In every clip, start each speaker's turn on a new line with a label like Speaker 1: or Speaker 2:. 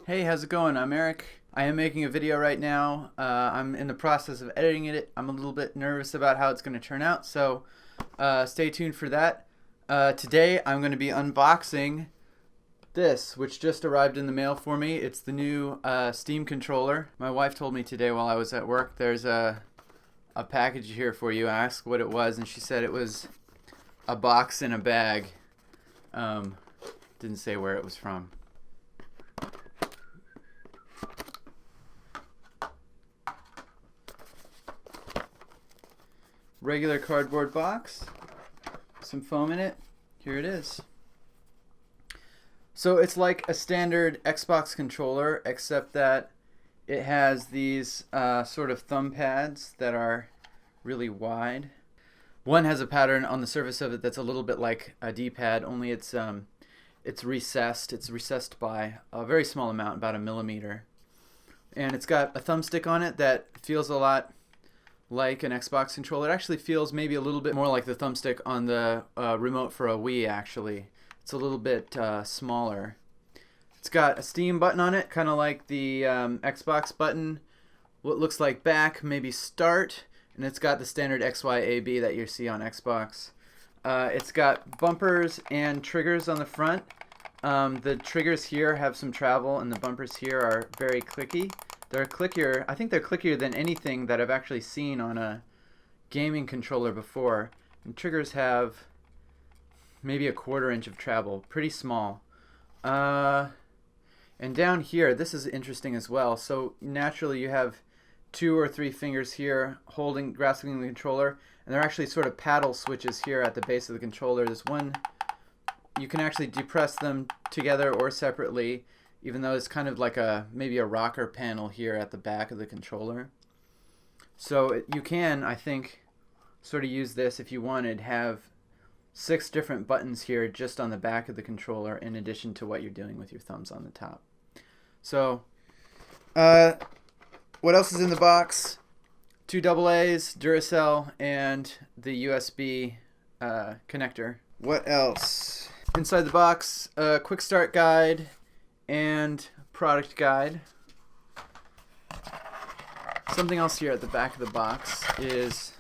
Speaker 1: Hey, how's it going? I'm Eric. I am making a video right now. I'm in the process of editing it. I'm a little bit nervous about how it's going to turn out, so stay tuned for that. Today I'm going to be unboxing this, which just arrived in the mail for me. It's the new Steam controller. My wife told me today while I was at work there's a package here for you. I asked what it was, and she said it was a box in a bag. Didn't say where it was from. Regular cardboard box, some foam in it. Here it is. So it's like a standard Xbox controller, except that it has these sort of thumb pads that are really wide. One has a pattern on the surface of it that's a little bit like a D-pad, only it's recessed. It's recessed by a very small amount, about 1 millimeter. And it's got a thumbstick on it that feels a lot like an Xbox controller. It actually feels maybe a little bit more like the thumbstick on the remote for a Wii, actually. It's a little bit smaller. It's got a Steam button on it, kind of like the Xbox button. What looks like back, maybe start, and it's got the standard XYAB that you see on Xbox. It's got bumpers and triggers on the front. The triggers here have some travel, and the bumpers here are very clicky. They're clickier. I think they're clickier than anything that I've actually seen on a gaming controller before. And triggers have maybe 1/4 inch of travel, pretty small. And down here, this is interesting as well. So naturally, you have 2 or 3 fingers here grasping the controller, and they're actually sort of paddle switches here at the base of the controller. There's one. You can actually depress them together or separately, even though it's kind of like maybe a rocker panel here at the back of the controller. So you can, I think, sort of use this if you wanted, have 6 different buttons here just on the back of the controller in addition to what you're doing with your thumbs on the top. So what else is in the box? 2 AA's, Duracell, and the USB connector. What else? Inside the box, a quick start guide and product guide. Something else here at the back of the box is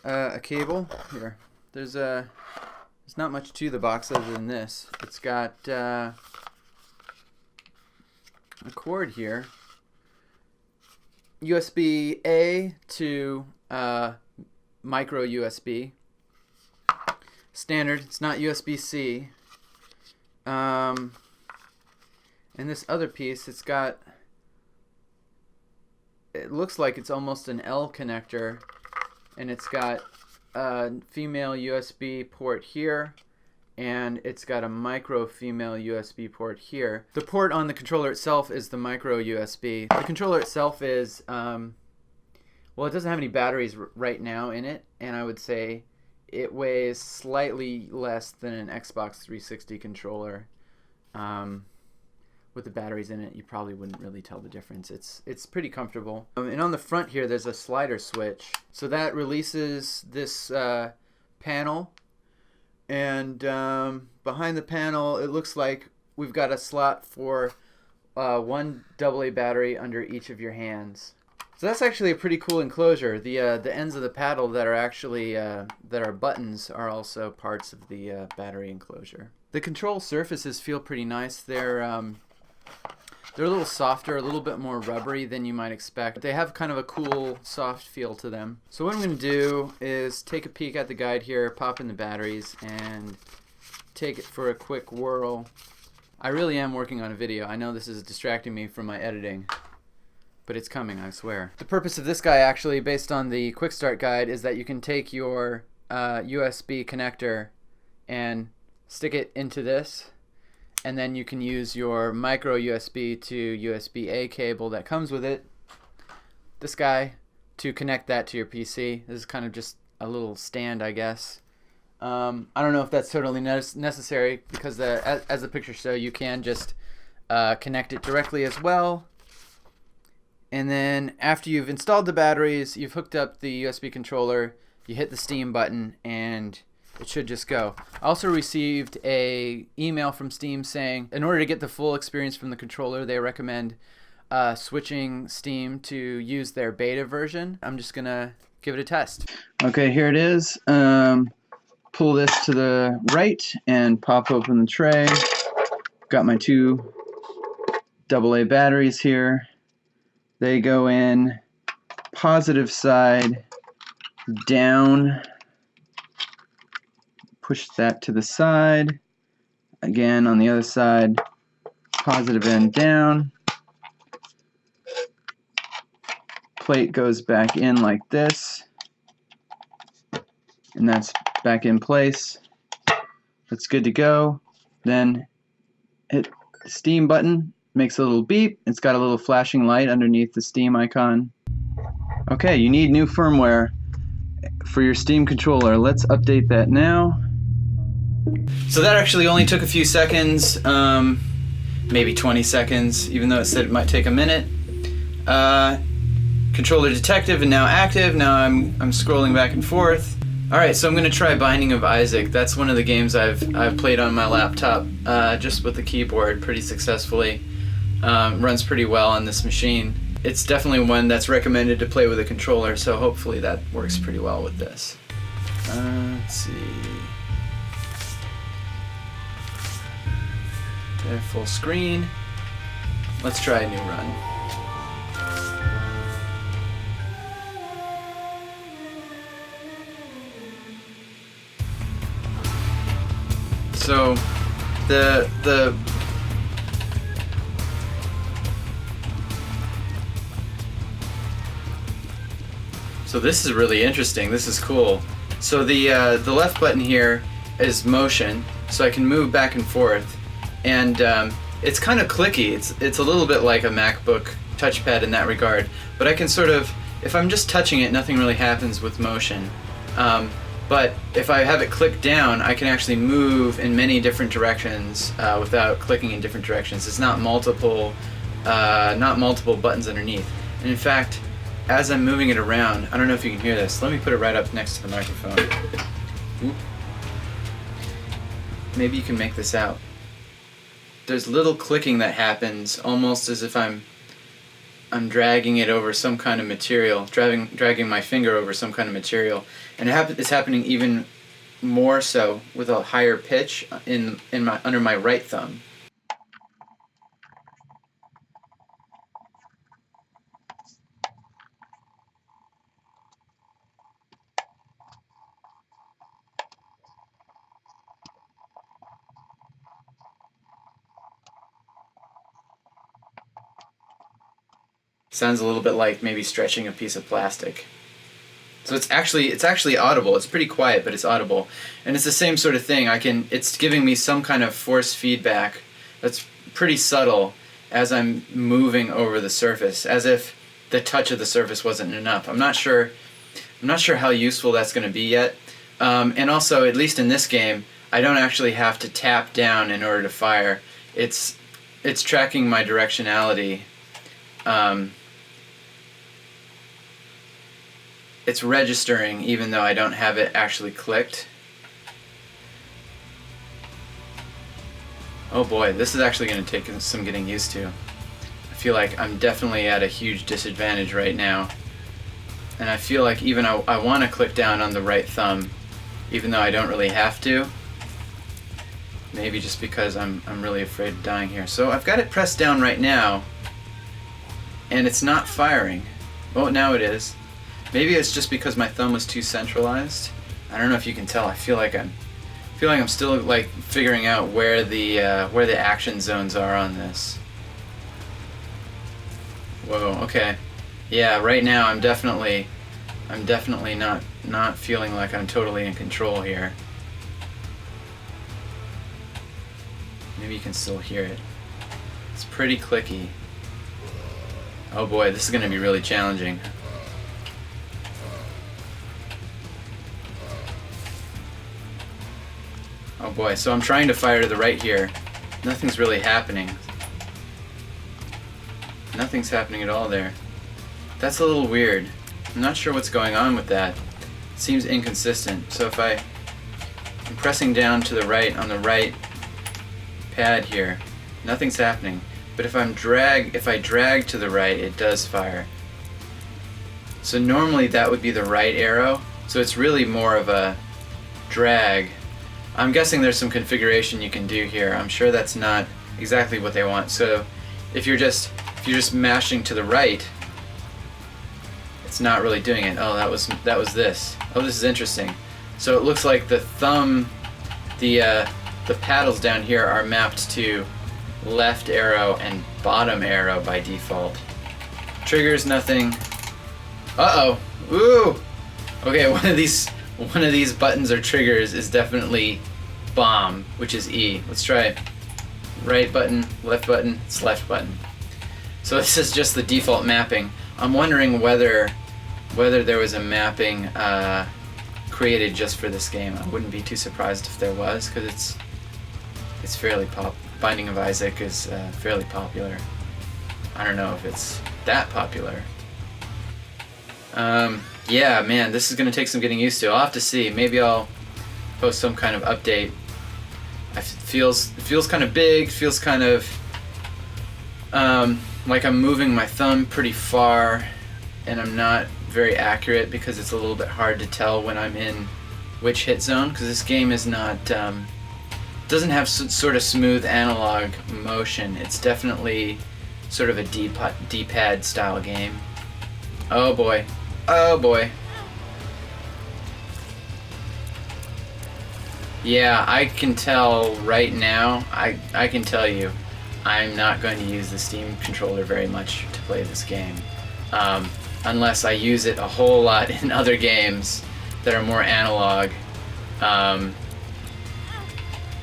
Speaker 1: a cable. Here, there's not much to the box other than this. It's got a cord here, USB-A to micro USB. Standard. It's not USB-C. And this other piece, it looks like it's almost an L connector, and it's got a female USB port here, and it's got a micro female USB port here. The port on the controller itself is the micro USB. The controller itself is, well, it doesn't have any batteries right now in it, and I would say it weighs slightly less than an Xbox 360 controller. With the batteries in it, you probably wouldn't really tell the difference. It's pretty comfortable. And on the front here, there's a slider switch. So that releases this panel. And behind the panel, it looks like we've got a slot for 1 AA battery under each of your hands. So that's actually a pretty cool enclosure. The ends of the paddle that are actually that are buttons are also parts of the battery enclosure. The control surfaces feel pretty nice. They're a little softer, a little bit more rubbery than you might expect. They have kind of a cool, soft feel to them. So what I'm going to do is take a peek at the guide here, pop in the batteries, and take it for a quick whirl. I really am working on a video. I know this is distracting me from my editing, but it's coming, I swear. The purpose of this guy, actually, based on the quick start guide, is that you can take your USB connector and stick it into this, and then you can use your micro USB to USB-A cable that comes with it, this guy, to connect that to your PC. This is kind of just a little stand, I guess. I don't know if that's totally necessary, because as the pictures show, you can just connect it directly as well. And then after you've installed the batteries, you've hooked up the USB controller, you hit the Steam button, and it should just go. I also received a email from Steam saying in order to get the full experience from the controller, they recommend switching Steam to use their beta version. I'm just gonna give it a test. Okay, here it is. Pull this to the right and pop open the tray. Got my two AA batteries here. They go in positive side down. Push that to the side. Again, on the other side, positive end down. Plate goes back in like this. And that's back in place. That's good to go. Then hit the Steam button. Makes a little beep. It's got a little flashing light underneath the Steam icon. Okay, you need new firmware for your Steam controller. Let's update that now. So that actually only took a few seconds, maybe 20 seconds, even though it said it might take a minute. Controller detective and now active. Now I'm scrolling back and forth. Alright, so I'm going to try Binding of Isaac. That's one of the games I've played on my laptop just with the keyboard pretty successfully. Runs pretty well on this machine. It's definitely one that's recommended to play with a controller, so hopefully that works pretty well with this. Let's see. There, full screen. Let's try a new run. So So this is really interesting. This is cool. So the left button here is motion, so I can move back and forth, and it's kind of clicky. It's a little bit like a MacBook touchpad in that regard, but I can sort of, if I'm just touching it, nothing really happens with motion. But if I have it clicked down, I can actually move in many different directions without clicking in different directions. It's not multiple buttons underneath. And in fact, as I'm moving it around, I don't know if you can hear this. Let me put it right up next to the microphone. Oop. Maybe you can make this out. There's little clicking that happens, almost as if I'm dragging it over some kind of material, dragging my finger over some kind of material, and it's happening even more so with a higher pitch under my right thumb. Sounds a little bit like maybe stretching a piece of plastic. So it's actually audible. It's pretty quiet, but it's audible. And it's the same sort of thing. It's giving me some kind of force feedback that's pretty subtle as I'm moving over the surface, as if the touch of the surface wasn't enough. I'm not sure how useful that's going to be yet. And also, at least in this game, I don't actually have to tap down in order to fire. It's tracking my directionality. It's registering even though I don't have it actually clicked. Oh boy, this is actually going to take some getting used to. I feel like I'm definitely at a huge disadvantage right now. And I feel like even I want to click down on the right thumb, even though I don't really have to. Maybe just because I'm really afraid of dying here. So I've got it pressed down right now, and it's not firing. Oh, now it is. Maybe it's just because my thumb was too centralized. I don't know if you can tell. I feel like I'm still like figuring out where the action zones are on this. Whoa. Okay. Yeah. Right now I'm definitely not feeling like I'm totally in control here. Maybe you can still hear it. It's pretty clicky. Oh boy, this is going to be really challenging. Oh boy, so I'm trying to fire to the right here. Nothing's really happening. Nothing's happening at all there. That's a little weird. I'm not sure what's going on with that. It seems inconsistent. So if I pressing down to the right on the right pad here, nothing's happening. But if I drag to the right, it does fire. So normally that would be the right arrow. So it's really more of a drag. I'm guessing there's some configuration you can do here. I'm sure that's not exactly what they want. So if you're just mashing to the right, it's not really doing it. Oh, that was this. Oh, this is interesting. So it looks like the thumb, the paddles down here are mapped to left arrow and bottom arrow by default. Triggers nothing. Uh-oh. Ooh. Okay, one of these buttons or triggers is definitely bomb, which is E. Let's try it. Right button, it's left button. So this is just the default mapping. I'm wondering whether there was a mapping created just for this game. I wouldn't be too surprised if there was, because it's fairly Binding of Isaac is fairly popular. I don't know if it's that popular. Yeah, man, this is gonna take some getting used to. I'll have to see. Maybe I'll post some kind of update. It feels kind of big. Feels kind of like I'm moving my thumb pretty far, and I'm not very accurate because it's a little bit hard to tell when I'm in which hit zone. Because this game is not doesn't have sort of smooth analog motion. It's definitely sort of a D-pad style game. Oh boy. Oh boy. Yeah, I can tell right now, I can tell you, I'm not going to use the Steam controller very much to play this game. Unless I use it a whole lot in other games that are more analog.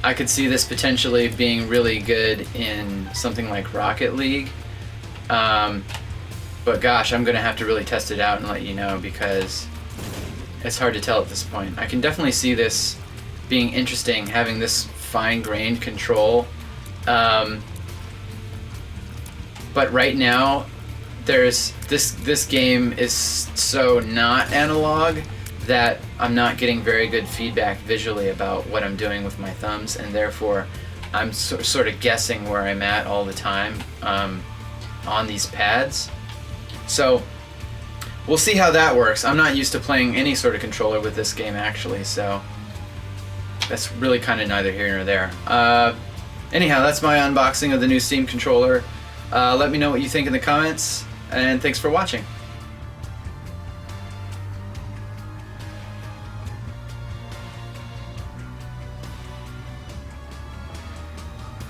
Speaker 1: I could see this potentially being really good in something like Rocket League. But gosh, I'm going to have to really test it out and let you know, because it's hard to tell at this point. I can definitely see this being interesting, having this fine-grained control. But right now, this game is so not analog that I'm not getting very good feedback visually about what I'm doing with my thumbs, and therefore I'm sort of guessing where I'm at all the time on these pads. So we'll see how that works. I'm not used to playing any sort of controller with this game, actually, so that's really kind of neither here nor there. Anyhow, that's my unboxing of the new Steam controller. Let me know what you think in the comments, and thanks for watching.